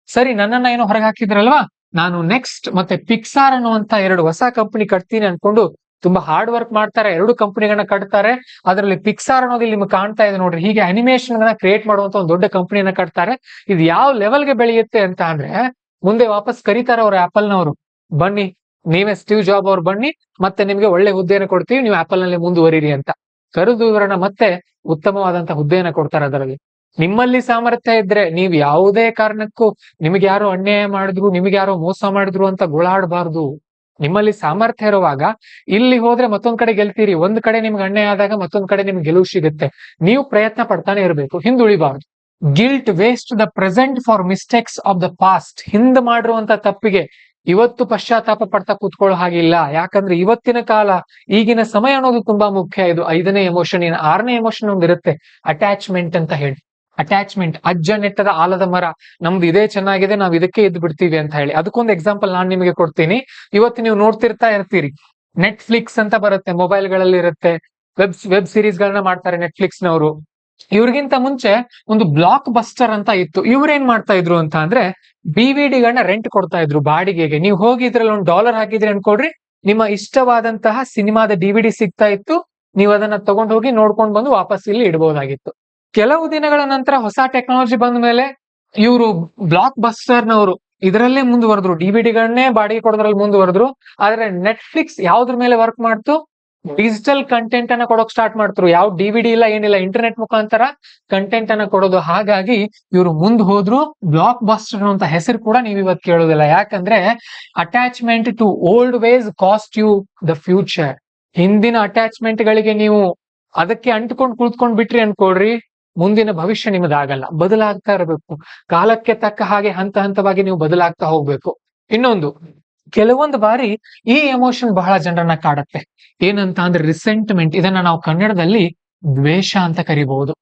ಸರಿ ನನ್ನನ್ನ ಏನೋ ಹೊರಗೆ ಹಾಕಿದ್ರಲ್ವಾ, ನಾನು ನೆಕ್ಸ್ಟ್ ಮತ್ತೆ ಪಿಕ್ಸಾರ್ ಅನ್ನುವಂತ 2 ಹೊಸ ಕಂಪನಿ ಕಟ್ತೀನಿ ಅನ್ಕೊಂಡು ತುಂಬಾ ಹಾರ್ಡ್ ವರ್ಕ್ ಮಾಡ್ತಾರೆ. 2 ಕಂಪನಿಗಳನ್ನ ಕಟ್ತಾರೆ. ಅದರಲ್ಲಿ ಪಿಕ್ಸಾರ್ ಅನ್ನೋದು ಇಲ್ಲಿ ನಿಮ್ಗೆ ಕಾಣ್ತಾ ಇದೆ ನೋಡ್ರಿ. ಹೀಗೆ ಅನಿಮೇಷನ್ ಗಳನ್ನ ಕ್ರಿಯೇಟ್ ಮಾಡುವಂತ ಒಂದು ದೊಡ್ಡ ಕಂಪನಿಯನ್ನ ಕಟ್ತಾರೆ. ಇದು ಯಾವ ಲೆವೆಲ್ಗೆ ಬೆಳೆಯುತ್ತೆ ಅಂತ ಅಂದ್ರೆ, ಮುಂದೆ ವಾಪಸ್ ಕರೀತಾರೆ ಅವ್ರು ಆಪಲ್ ನವರು, ಬನ್ನಿ ನೀವೇ ಸ್ಟೀವ್ ಜಾಬ್ ಅವ್ರು ಬನ್ನಿ, ಮತ್ತೆ ನಿಮ್ಗೆ ಒಳ್ಳೆ ಹುದ್ದೆಯನ್ನು ಕೊಡ್ತೀವಿ, ನೀವು ಆಪಲ್ ನಲ್ಲಿ ಮುಂದುವರಿರಿ ಅಂತ ಕರೆದು ಇವರನ್ನ ಮತ್ತೆ ಉತ್ತಮವಾದಂತಹ ಹುದ್ದೆಯನ್ನ ಕೊಡ್ತಾರೆ. ಅದರಲ್ಲಿ ನಿಮ್ಮಲ್ಲಿ ಸಾಮರ್ಥ್ಯ ಇದ್ರೆ ನೀವು ಯಾವುದೇ ಕಾರಣಕ್ಕೂ ನಿಮ್ಗೆ ಯಾರೋ ಅನ್ಯಾಯ ಮಾಡಿದ್ರು, ನಿಮ್ಗೆ ಯಾರೋ ಮೋಸ ಮಾಡಿದ್ರು ಅಂತ ಗೋಳಾಡಬಾರ್ದು. ನಿಮ್ಮಲ್ಲಿ ಸಾಮರ್ಥ್ಯ ಇರುವಾಗ ಇಲ್ಲಿ ಹೋದ್ರೆ ಮತ್ತೊಂದ್ ಕಡೆ ಗೆಲ್ತೀರಿ, ಒಂದ್ ಕಡೆ ನಿಮ್ಗೆ ಅನ್ಯಾಯ ಆದಾಗ ಮತ್ತೊಂದ್ ಕಡೆ ನಿಮ್ಗೆ ಗೆಲುವು ಸಿಗುತ್ತೆ. ನೀವು ಪ್ರಯತ್ನ ಪಡ್ತಾನೆ ಇರಬೇಕು, ಹಿಂದುಳಿಬಾರ್ದು. Guilt waste the present for mistakes of the past. ಹಿಂದ್ ಮಾಡಿರುವಂತ ತಪ್ಪಿಗೆ ಇವತ್ತು ಪಶ್ಚಾತ್ತಾಪ ಪಡ್ತಾ ಕೂತ್ಕೊಳ್ಳೋ ಹಾಗಿಲ್ಲ. ಯಾಕಂದ್ರೆ ಇವತ್ತಿನ ಕಾಲ, ಈಗಿನ ಸಮಯ ಅನ್ನೋದು ತುಂಬಾ ಮುಖ್ಯ. ಇದು 5ನೇ ಎಮೋಷನ್. 6ನೇ ಎಮೋಷನ್ ಒಂದು ಇರುತ್ತೆ, ಅಟ್ಯಾಚ್ಮೆಂಟ್ ಅಂತ ಹೇಳಿ. ಅಟ್ಯಾಚ್ಮೆಂಟ್, ಅಜ್ಜ ನೆಟ್ಟದ ಆಲದ ಮರ, ನಮ್ದು ಇದೇ ಚೆನ್ನಾಗಿದೆ, ನಾವ್ ಇದಕ್ಕೆ ಇದ್ ಬಿಡ್ತೀವಿ ಅಂತ ಹೇಳಿ. ಅದಕ್ಕೊಂದು ಎಕ್ಸಾಂಪಲ್ ನಾನ್ ನಿಮಗೆ ಕೊಡ್ತೀನಿ. ಇವತ್ತು ನೀವು ನೋಡ್ತಿರ್ತಾ ಇರ್ತೀರಿ, ನೆಟ್ಫ್ಲಿಕ್ಸ್ ಅಂತ ಬರುತ್ತೆ, ಮೊಬೈಲ್ ಗಳಲ್ಲಿ ಇರುತ್ತೆ. ವೆಬ್ ಸೀರೀಸ್ ಗಳನ್ನ ಮಾಡ್ತಾರೆ ನೆಟ್ಫ್ಲಿಕ್ಸ್ ನವರು. ಇವ್ರಿಗಿಂತ ಮುಂಚೆ ಒಂದು ಬ್ಲಾಕ್ ಬಸ್ಟರ್ ಅಂತ ಇತ್ತು. ಇವ್ರೇನ್ ಮಾಡ್ತಾ ಇದ್ರು ಅಂತ ಅಂದ್ರೆ, ಡಿವಿಡಿಗಳನ್ನ ರೆಂಟ್ ಕೊಡ್ತಾ ಇದ್ರು ಬಾಡಿಗೆಗೆ. ನೀವು ಹೋಗಿ ಇದ್ರಲ್ಲಿ $1 ಹಾಕಿದ್ರಿ ಅನ್ಕೊಡ್ರಿ, ನಿಮ್ಮ ಇಷ್ಟವಾದಂತಹ ಸಿನಿಮಾದ ಡಿವಿಡಿ ಸಿಗ್ತಾ ಇತ್ತು. ನೀವು ಅದನ್ನ ತಗೊಂಡು ಹೋಗಿ ನೋಡ್ಕೊಂಡು ಬಂದು ವಾಪಸ್ ಇಲ್ಲಿ ಇಡಬಹುದಾಗಿತ್ತು. ಕೆಲವು ದಿನಗಳ ನಂತರ ಹೊಸ ಟೆಕ್ನಾಲಜಿ ಬಂದ ಮೇಲೆ ಇವರು ಬ್ಲಾಕ್ ಬಸ್ಟರ್ ನವರು ಇದರಲ್ಲೇ ಮುಂದುವರೆದ್ರು, ಡಿವಿಡಿಗಳನ್ನೇ ಬಾಡಿಗೆ ಕೊಡೋದ್ರಲ್ಲಿ ಮುಂದುವರೆದ್ರು. ಆದ್ರೆ ನೆಟ್ಫ್ಲಿಕ್ಸ್ ಯಾವ್ದ್ರ ಮೇಲೆ ವರ್ಕ್ ಮಾಡ್ತು, ಡಿಜಿಟಲ್ ಕಂಟೆಂಟ್ ಅನ್ನ ಕೊಡೋಕ್ ಸ್ಟಾರ್ಟ್ ಮಾಡ್ತಾರೆ. ಯಾವ ಡಿವಿಡಿ ಇಲ್ಲ, ಏನಿಲ್ಲ, ಇಂಟರ್ನೆಟ್ ಮುಖಾಂತರ ಕಂಟೆಂಟ್ ಅನ್ನ ಕೊಡೋದು. ಹಾಗಾಗಿ ಇವರು ಮುಂದ್ ಹೋದ್ರು. ಬ್ಲಾಕ್ ಬಸ್ಟರ್ ಅಂತ ಹೆಸರು ಕೂಡ ನೀವು ಇವತ್ತು ಕೇಳೋದಿಲ್ಲ. ಯಾಕಂದ್ರೆ attachment to old ways cost you the future. ಹಿಂದಿನ ಅಟ್ಯಾಚ್ಮೆಂಟ್ ಗಳಿಗೆ ನೀವು ಅದಕ್ಕೆ ಅಂಟ್ಕೊಂಡು ಕುಳಿತುಕೊಂಡ್ ಬಿಟ್ರಿ ಅನ್ಕೊಳ್ರಿ, ಮುಂದಿನ ಭವಿಷ್ಯ ನಿಮ್ಮದಾಗಲ್ಲ. ಬದಲಾಗ್ತಾ ಇರಬೇಕು, ಕಾಲಕ್ಕೆ ತಕ್ಕ ಹಾಗೆ ಹಂತ ಹಂತವಾಗಿ ನೀವು ಬದಲಾಗ್ತಾ ಹೋಗ್ಬೇಕು. ಇನ್ನೊಂದು, ಕೆಲವೊಂದು ಬಾರಿ ಈ ಎಮೋಷನ್ ಬಹಳ ಜನರನ್ನ ಕಾಡತ್ತೆ. ಏನಂತ ಅಂದ್ರೆ ರಿಸೆಂಟ್ಮೆಂಟ್. ಇದನ್ನ ನಾವು ಕನ್ನಡದಲ್ಲಿ ದ್ವೇಷ ಅಂತ ಕರಿಬಹುದು.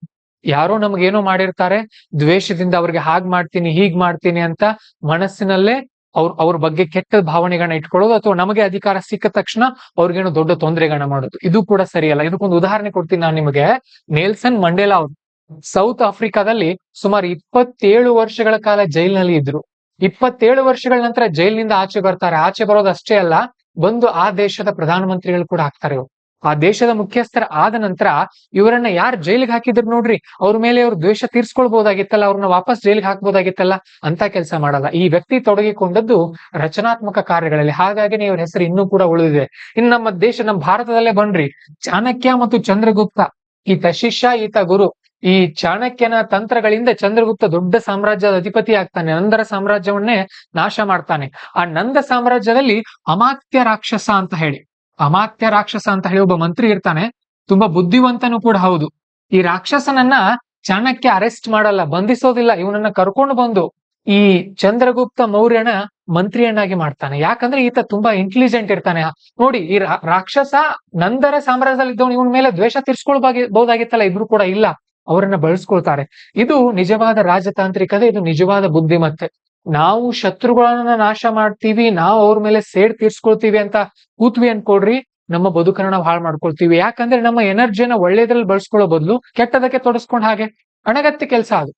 ಯಾರೋ ನಮ್ಗೇನೋ ಮಾಡಿರ್ತಾರೆ, ದ್ವೇಷದಿಂದ ಅವ್ರಿಗೆ ಹಾಗ್ ಮಾಡ್ತೀನಿ ಹೀಗ್ ಮಾಡ್ತೀನಿ ಅಂತ ಮನಸ್ಸಿನಲ್ಲೇ ಅವ್ರ ಬಗ್ಗೆ ಕೆಟ್ಟ ಭಾವನೆಗಳನ್ನ ಇಟ್ಕೊಳ್ಳೋದು, ಅಥವಾ ನಮಗೆ ಅಧಿಕಾರ ಸಿಕ್ಕ ತಕ್ಷಣ ಅವ್ರಿಗೇನೋ ದೊಡ್ಡ ತೊಂದರೆಗಳನ್ನ ಮಾಡೋದು. ಇದು ಕೂಡ ಸರಿಯಲ್ಲ. ಇದಕ್ಕೊಂದು ಉದಾಹರಣೆ ಕೊಡ್ತೀನಿ ನಾನು ನಿಮಗೆ. ನೆಲ್ಸನ್ ಮಂಡೇಲಾ ಅವರು ಸೌತ್ ಆಫ್ರಿಕಾದಲ್ಲಿ ಸುಮಾರು 27 ವರ್ಷಗಳ ಕಾಲ ಜೈಲಿನಲ್ಲಿ ಇದ್ರು. 27 ವರ್ಷಗಳ ನಂತರ ಜೈಲಿನಿಂದ ಆಚೆ ಬರ್ತಾರೆ. ಆಚೆ ಬರೋದು ಅಷ್ಟೇ ಅಲ್ಲ, ಬಂದು ಆ ದೇಶದ ಪ್ರಧಾನಮಂತ್ರಿಗಳು ಕೂಡ ಆಗ್ತಾರೆ. ಆ ದೇಶದ ಮುಖ್ಯಸ್ಥರ ಆದ ನಂತರ ಇವರನ್ನ ಯಾರು ಜೈಲಿಗೆ ಹಾಕಿದ್ರು ನೋಡ್ರಿ, ಅವ್ರ ಮೇಲೆ ಅವ್ರು ದ್ವೇಷ ತೀರ್ಸ್ಕೊಳ್ಬಹುದಾಗಿತ್ತಲ್ಲ, ಅವ್ರನ್ನ ವಾಪಸ್ ಜೈಲಿಗೆ ಹಾಕ್ಬೋದಾಗಿತ್ತಲ್ಲ. ಅಂತ ಕೆಲಸ ಮಾಡಲ್ಲ. ಈ ವ್ಯಕ್ತಿ ತೊಡಗಿಕೊಂಡದ್ದು ರಚನಾತ್ಮಕ ಕಾರ್ಯಗಳಲ್ಲಿ. ಹಾಗಾಗಿ ಇವ್ರ ಹೆಸರು ಇನ್ನೂ ಕೂಡ ಉಳಿದಿದೆ. ಇನ್ನು ನಮ್ಮ ದೇಶ, ನಮ್ಮ ಭಾರತದಲ್ಲೇ ಬನ್ರಿ, ಚಾಣಕ್ಯ ಮತ್ತು ಚಂದ್ರಗುಪ್ತ, ಈತ ಶಿಷ್ಯ ಈತ ಗುರು. ಈ ಚಾಣಕ್ಯನ ತಂತ್ರಗಳಿಂದ ಚಂದ್ರಗುಪ್ತ ದೊಡ್ಡ ಸಾಮ್ರಾಜ್ಯದ ಅಧಿಪತಿ ಆಗ್ತಾನೆ, ನಂದರ ಸಾಮ್ರಾಜ್ಯವನ್ನೇ ನಾಶ ಮಾಡ್ತಾನೆ. ಆ ನಂದ ಸಾಮ್ರಾಜ್ಯದಲ್ಲಿ ಅಮಾತ್ಯ ರಾಕ್ಷಸ ಅಂತ ಹೇಳಿ ಒಬ್ಬ ಮಂತ್ರಿ ಇರ್ತಾನೆ. ತುಂಬಾ ಬುದ್ಧಿವಂತನು ಕೂಡ ಹೌದು. ಈ ರಾಕ್ಷಸನನ್ನ ಚಾಣಕ್ಯ ಅರೆಸ್ಟ್ ಮಾಡಲ್ಲ, ಬಂಧಿಸೋದಿಲ್ಲ. ಇವನನ್ನ ಕರ್ಕೊಂಡು ಬಂದು ಈ ಚಂದ್ರಗುಪ್ತ ಮೌರ್ಯನ ಮಂತ್ರಿಯನ್ನಾಗಿ ಮಾಡ್ತಾನೆ. ಯಾಕಂದ್ರೆ ಈತ ತುಂಬಾ ಇಂಟೆಲಿಜೆಂಟ್ ಇರ್ತಾನೆ. ನೋಡಿ, ಈ ರಾಕ್ಷಸ ನಂದರ ಸಾಮ್ರಾಜ್ಯದಲ್ಲಿ ಇದ್ದವನು ಇವನ ಮೇಲೆ ದ್ವೇಷ ತೀರ್ಸ್ಕೊಳ್ಬಹುದಾಗಿತ್ತಲ್ಲ, ಇಬ್ರು ಕೂಡ ಇಲ್ಲ, ಅವರನ್ನ ಬಳಸ್ಕೊಳ್ತಾರೆ. ಇದು ನಿಜವಾದ ರಾಜತಾಂತ್ರಿಕತೆ, ಇದು ನಿಜವಾದ ಬುದ್ಧಿಮತ್ತೆ. ನಾವು ಶತ್ರುಗಳನ್ನ ನಾಶ ಮಾಡ್ತೀವಿ, ನಾವು ಅವ್ರ ಮೇಲೆ ಸೇಡ್ ತೀರ್ಸ್ಕೊಳ್ತೀವಿ ಅಂತ ಕೂತ್ವಿ ಅನ್ಕೊಡ್ರಿ, ನಮ್ಮ ಬದುಕನ್ನ ನಾವು ಹಾಳು ಮಾಡ್ಕೊಳ್ತೀವಿ. ಯಾಕಂದ್ರೆ ನಮ್ಮ ಎನರ್ಜಿಯನ್ನ ಒಳ್ಳೇದ್ರಲ್ಲಿ ಬಳಸ್ಕೊಳ್ಳೋ ಬದಲು ಕೆಟ್ಟದಕ್ಕೆ ತೊಡಸ್ಕೊಂಡ್ ಹಾಗೆ ಅನಗತ್ಯ ಕೆಲಸ, ಅದು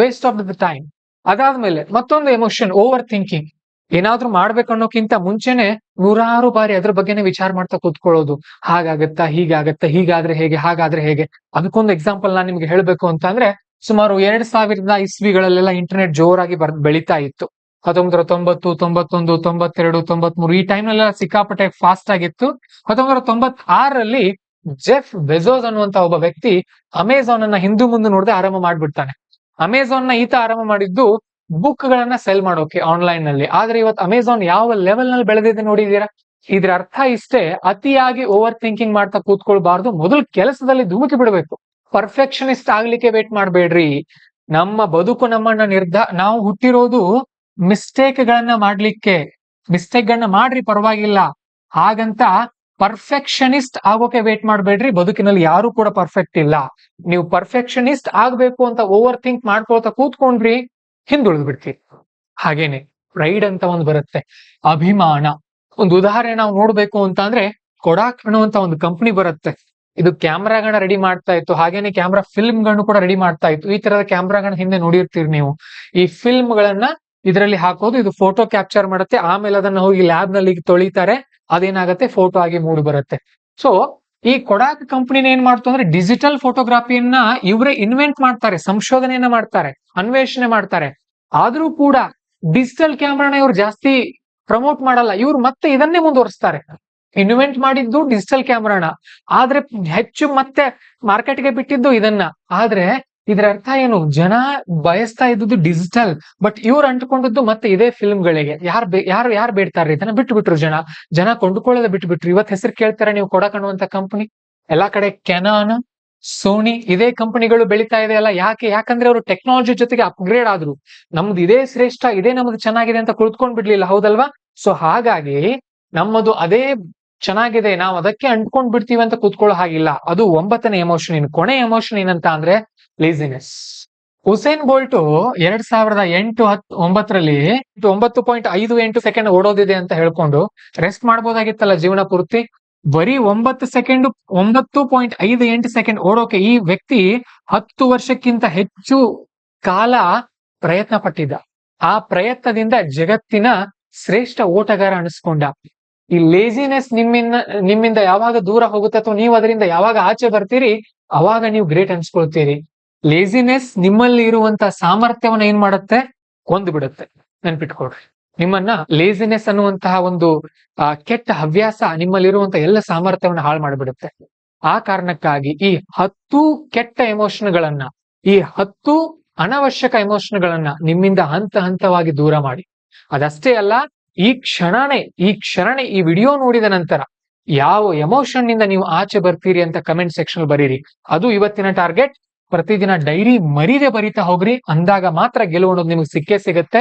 ವೇಸ್ಟ್ ಆಫ್ ದ ಟೈಮ್. ಅದಾದ್ಮೇಲೆ ಮತ್ತೊಂದು ಎಮೋಷನ್, ಓವರ್ ಥಿಂಕಿಂಗ್. ಏನಾದ್ರೂ ಮಾಡ್ಬೇಕನ್ನೋಕ್ಕಿಂತ ಮುಂಚೆನೆ ನೂರಾರು ಬಾರಿ ಅದ್ರ ಬಗ್ಗೆನೇ ವಿಚಾರ ಮಾಡ್ತಾ ಕೂತ್ಕೊಳ್ಳೋದು. ಹಾಗಾಗತ್ತಾ, ಹೀಗಾಗತ್ತಾ, ಹೀಗಾದ್ರೆ ಹೇಗೆ, ಹಾಗಾದ್ರೆ ಹೇಗೆ. ಅದಕ್ಕೊಂದು ಎಕ್ಸಾಂಪಲ್ ನಾನ್ ನಿಮ್ಗೆ ಹೇಳ್ಬೇಕು ಅಂತ ಅಂದ್ರೆ, ಸುಮಾರು 2000 ಇಸ್ವಿಗಳಲ್ಲೆಲ್ಲ ಇಂಟರ್ನೆಟ್ ಜೋರಾಗಿ ಬೆಳೀತಾ ಇತ್ತು. 1990, 91, 92, 93 ಈ ಟೈಮ್ ನಲ್ಲೆಲ್ಲ ಸಿಕ್ಕಾಪಟ್ಟೆ ಫಾಸ್ಟ್ ಆಗಿತ್ತು. 1996ರಲ್ಲಿ ಜೆಫ್ ಬೆಜೋಸ್ ಅನ್ನುವಂತ ಒಬ್ಬ ವ್ಯಕ್ತಿ ಅಮೆಝಾನ್ ಅನ್ನ ಹಿಂದೂ ಮುಂದೆ ನೋಡದೆ ಆರಂಭ ಮಾಡ್ಬಿಡ್ತಾನೆ. ಅಮೆಝಾನ್ ನ ಈತ ಆರಂಭ ಮಾಡಿದ್ದು ಬುಕ್ ಗಳನ್ನ ಸೆಲ್ ಮಾಡೋಕೆ ಆನ್ಲೈನ್ ನಲ್ಲಿ. ಆದ್ರೆ ಇವತ್ತು ಅಮೆಝಾನ್ ಯಾವ ಲೆವೆಲ್ ನಲ್ಲಿ ಬೆಳೆದಿದೆ ನೋಡಿದೀರಾ? ಇದ್ರ ಅರ್ಥ ಇಷ್ಟೇ, ಅತಿಯಾಗಿ ಓವರ್ ಥಿಂಕಿಂಗ್ ಮಾಡ್ತಾ ಕೂತ್ಕೊಳ್ಬಾರ್ದು. ಮೊದಲು ಕೆಲಸದಲ್ಲಿ ಧುಮುಕಿ ಬಿಡಬೇಕು. ಪರ್ಫೆಕ್ಷನಿಸ್ಟ್ ಆಗ್ಲಿಕ್ಕೆ ವೇಟ್ ಮಾಡ್ಬೇಡ್ರಿ. ನಮ್ಮ ಬದುಕು ನಮ್ಮನ್ನ ನಾವು ಹುಟ್ಟಿರೋದು ಮಿಸ್ಟೇಕ್ ಗಳನ್ನ ಮಾಡ್ಲಿಕ್ಕೆ. ಮಿಸ್ಟೇಕ್ ಗಳನ್ನ ಮಾಡ್ರಿ, ಪರವಾಗಿಲ್ಲ. ಹಾಗಂತ ಪರ್ಫೆಕ್ಷನಿಸ್ಟ್ ಆಗೋಕೆ ವೇಟ್ ಮಾಡ್ಬೇಡ್ರಿ. ಬದುಕಿನಲ್ಲಿ ಯಾರು ಕೂಡ ಪರ್ಫೆಕ್ಟ್ ಇಲ್ಲ. ನೀವು ಪರ್ಫೆಕ್ಷನಿಸ್ಟ್ ಆಗ್ಬೇಕು ಅಂತ ಓವರ್ ಥಿಂಕ್ ಮಾಡ್ಕೊಳ್ತಾ ಕೂತ್ಕೊಂಡ್ರಿ, ಹಿಂದುಳಿದು ಬಿಡ್ತೀರಿ. ಹಾಗೇನೆ ಪ್ರೈಡ್ ಅಂತ ಒಂದು ಬರುತ್ತೆ, ಅಭಿಮಾನ. ಒಂದು ಉದಾಹರಣೆ ನಾವು ನೋಡ್ಬೇಕು ಅಂತ ಅಂದ್ರೆ, ಕೊಡಾಕ್ ಅನ್ನುವಂತ ಒಂದು ಕಂಪನಿ ಬರುತ್ತೆ. ಇದು ಕ್ಯಾಮ್ರಾಗಳನ್ನ ರೆಡಿ ಮಾಡ್ತಾ ಇತ್ತು. ಹಾಗೇನೆ ಕ್ಯಾಮ್ರಾ ಫಿಲ್ಮ್ ಗಳನ್ನು ಕೂಡ ರೆಡಿ ಮಾಡ್ತಾ ಇತ್ತು. ಈ ತರದ ಕ್ಯಾಮ್ರಾಗಳನ್ನ ಹಿಂದೆ ನೋಡಿರ್ತೀರಿ ನೀವು. ಈ ಫಿಲ್ಮ್ ಗಳನ್ನ ಇದರಲ್ಲಿ ಹಾಕೋದು, ಇದು ಫೋಟೋ ಕ್ಯಾಪ್ಚರ್ ಮಾಡುತ್ತೆ. ಆಮೇಲೆ ಅದನ್ನ ಹೋಗಿ ಲ್ಯಾಬ್ ನಲ್ಲಿ ತೊಳಿತಾರೆ. ಅದೇನಾಗತ್ತೆ, ಫೋಟೋ ಆಗಿ ಮೂಡಿ ಬರುತ್ತೆ. ಸೊ ಈ ಕೊಡಾಕ್ ಕಂಪನಿನ ಏನ್ ಮಾಡ್ತು ಅಂದ್ರೆ, ಡಿಜಿಟಲ್ ಫೋಟೋಗ್ರಫಿಯನ್ನ ಇವರೇ ಇನ್ವೆಂಟ್ ಮಾಡ್ತಾರೆ, ಸಂಶೋಧನೆಯನ್ನ ಮಾಡ್ತಾರೆ, ಅನ್ವೇಷಣೆ ಮಾಡ್ತಾರೆ. ಆದ್ರೂ ಕೂಡ ಡಿಜಿಟಲ್ ಕ್ಯಾಮ್ರಾನ ಇವ್ರು ಜಾಸ್ತಿ ಪ್ರಮೋಟ್ ಮಾಡಲ್ಲ. ಇವ್ರು ಮತ್ತೆ ಇದನ್ನೇ ಮುಂದುವರಿಸ್ತಾರೆ. ಇನ್ವೆಂಟ್ ಮಾಡಿದ್ದು ಡಿಜಿಟಲ್ ಕ್ಯಾಮ್ರಾನ, ಆದ್ರೆ ಹೆಚ್ಚು ಮತ್ತೆ ಮಾರ್ಕೆಟ್ಗೆ ಬಿಟ್ಟಿದ್ದು ಇದನ್ನ. ಆದ್ರೆ ಇದ್ರ ಅರ್ಥ ಏನು? ಜನ ಬಯಸ್ತಾ ಇದ್ದು ಡಿಜಿಟಲ್, ಬಟ್ ಇವ್ರು ಅಂಟ್ಕೊಂಡದ್ದು ಮತ್ತೆ ಇದೇ ಫಿಲ್ಮ್ ಗಳಿಗೆ. ಯಾರು ಬೇಡ್ತಾರೆ ಇದನ್ನ? ಬಿಟ್ಟು ಬಿಟ್ರು ಜನ ಕೊಂಡುಕೊಳ್ಳೋದ ಬಿಟ್ಟು ಬಿಟ್ರು. ಇವತ್ ಹೆಸರು ಕೇಳ್ತಾರೆ ನೀವು, ಕೊಡಾಕ್ ಅನ್ನುವಂತ ಕಂಪನಿ. ಎಲ್ಲಾ ಕಡೆ ಕೆನಾನ್, ಸೋನಿ ಇದೇ ಕಂಪನಿಗಳು ಬೆಳೀತಾ ಇದೆ ಅಲ್ಲ. ಯಾಕಂದ್ರೆ ಅವರು ಟೆಕ್ನಾಲಜಿ ಜೊತೆಗೆ ಅಪ್ಗ್ರೇಡ್ ಆದ್ರು. ನಮ್ದು ಇದೇ ಶ್ರೇಷ್ಠ, ಇದೇ ನಮ್ದು ಚೆನ್ನಾಗಿದೆ ಅಂತ ಕುಳಿತುಕೊಂಡ್ ಬಿಡ್ಲಿಲ್ಲ, ಹೌದಲ್ವಾ? ಸೊ ಹಾಗಾಗಿ ನಮ್ಮದು ಅದೇ ಚೆನ್ನಾಗಿದೆ, ನಾವು ಅದಕ್ಕೆ ಅಂಟ್ಕೊಂಡ್ ಬಿಡ್ತೀವಿ ಅಂತ ಕೂತ್ಕೊಳ್ಳೋ ಹಾಗಿಲ್ಲ. ಅದು 9ನೇ ಎಮೋಷನ್. ಕೊನೆ ಎಮೋಷನ್ ಏನಂತ ಅಂದ್ರೆ ಲೇಸಿನೆಸ್. ಉಸೇನ್ ಬೋಲ್ಟ್ 2008-9ರಲ್ಲಿ 9.58 ಸೆಕೆಂಡ್ ಓಡೋದಿದೆ ಅಂತ ಹೇಳ್ಕೊಂಡು ರೆಸ್ಟ್ ಮಾಡ್ಬೋದಾಗಿತ್ತಲ್ಲ ಜೀವನ ಪೂರ್ತಿ. ಬರೀ 9.58 ಸೆಕೆಂಡ್ ಓಡೋಕೆ ಈ ವ್ಯಕ್ತಿ 10 ವರ್ಷಕ್ಕಿಂತ ಹೆಚ್ಚು ಕಾಲ ಪ್ರಯತ್ನ ಪಟ್ಟಿದ್ದ. ಆ ಪ್ರಯತ್ನದಿಂದ ಜಗತ್ತಿನ ಶ್ರೇಷ್ಠ ಓಟಗಾರ ಅನಿಸ್ಕೊಂಡ. ಈ ಲೇಸಿನೆಸ್ ನಿಮ್ಮಿಂದ ಯಾವಾಗ ದೂರ ಹೋಗುತ್ತೆ ಅಥವಾ ನೀವು ಅದರಿಂದ ಯಾವಾಗ ಆಚೆ ಬರ್ತೀರಿ, ಅವಾಗ ನೀವು ಗ್ರೇಟ್ ಅನ್ಸ್ಕೊಳ್ತೀರಿ. ಲೇಸಿನೆಸ್ ನಿಮ್ಮಲ್ಲಿ ಇರುವಂತ ಸಾಮರ್ಥ್ಯವನ್ನ ಏನ್ ಮಾಡುತ್ತೆ? ಕೊಂದು ಬಿಡುತ್ತೆ. ನೆನ್ಪಿಟ್ಕೊಡ್ರಿ, ನಿಮ್ಮನ್ನ ಲೇಸಿನೆಸ್ ಅನ್ನುವಂತಹ ಒಂದು ಕೆಟ್ಟ ಹವ್ಯಾಸ ನಿಮ್ಮಲ್ಲಿರುವಂತ ಎಲ್ಲ ಸಾಮರ್ಥ್ಯವನ್ನ ಹಾಳು ಮಾಡಿಬಿಡುತ್ತೆ. ಆ ಕಾರಣಕ್ಕಾಗಿ ಈ 10 ಕೆಟ್ಟ ಎಮೋಷನ್ಗಳನ್ನ, ಈ 10 ಅನವಶ್ಯಕ ಎಮೋಷನ್ಗಳನ್ನ ನಿಮ್ಮಿಂದ ಹಂತ ಹಂತವಾಗಿ ದೂರ ಮಾಡಿ. ಅದಷ್ಟೇ ಅಲ್ಲ, ಈ ಕ್ಷಣನೇ ಈ ವಿಡಿಯೋ ನೋಡಿದ ನಂತರ ಯಾವ ಎಮೋಷನ್ ನಿಂದ ನೀವು ಆಚೆ ಬರ್ತೀರಿ ಅಂತ ಕಮೆಂಟ್ ಸೆಕ್ಷನ್ ಬರೀರಿ. ಅದು ಇವತ್ತಿನ ಟಾರ್ಗೆಟ್. ಪ್ರತಿದಿನ ಡೈರಿ ಬರಿತಾ ಹೋಗ್ರಿ. ಅಂದಾಗ ಮಾತ್ರ ಗೆಲುವು ಅನ್ನೋದು ನಿಮಗೆ ಸಿಕ್ಕೇ ಸಿಗುತ್ತೆ.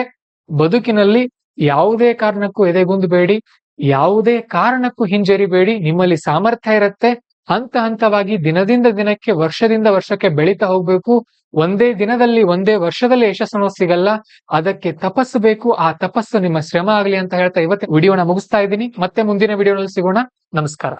ಬದುಕಿನಲ್ಲಿ ಯಾವುದೇ ಕಾರಣಕ್ಕೂ ಎದೆಗುಂದಬೇಡಿ, ಯಾವುದೇ ಕಾರಣಕ್ಕೂ ಹಿಂಜರಿಬೇಡಿ. ನಿಮ್ಮಲ್ಲಿ ಸಾಮರ್ಥ್ಯ ಇರುತ್ತೆ. ಹಂತ ಹಂತವಾಗಿ ದಿನದಿಂದ ದಿನಕ್ಕೆ, ವರ್ಷದಿಂದ ವರ್ಷಕ್ಕೆ ಬೆಳೀತಾ ಹೋಗ್ಬೇಕು. ಒಂದೇ ದಿನದಲ್ಲಿ, ಒಂದೇ ವರ್ಷದಲ್ಲಿ ಯಶಸ್ಸನ್ನು ಸಿಗಲ್ಲ. ಅದಕ್ಕೆ ತಪಸ್ಸು ಬೇಕು. ಆ ತಪಸ್ಸು ನಿಮ್ಮ ಶ್ರಮ ಆಗ್ಲಿ ಅಂತ ಹೇಳ್ತಾ ಇವತ್ತು ವಿಡಿಯೋನ ಮುಗಿಸ್ತಾ ಇದ್ದೀನಿ. ಮತ್ತೆ ಮುಂದಿನ ವಿಡಿಯೋನಲ್ಲಿ ಸಿಗೋಣ. ನಮಸ್ಕಾರ.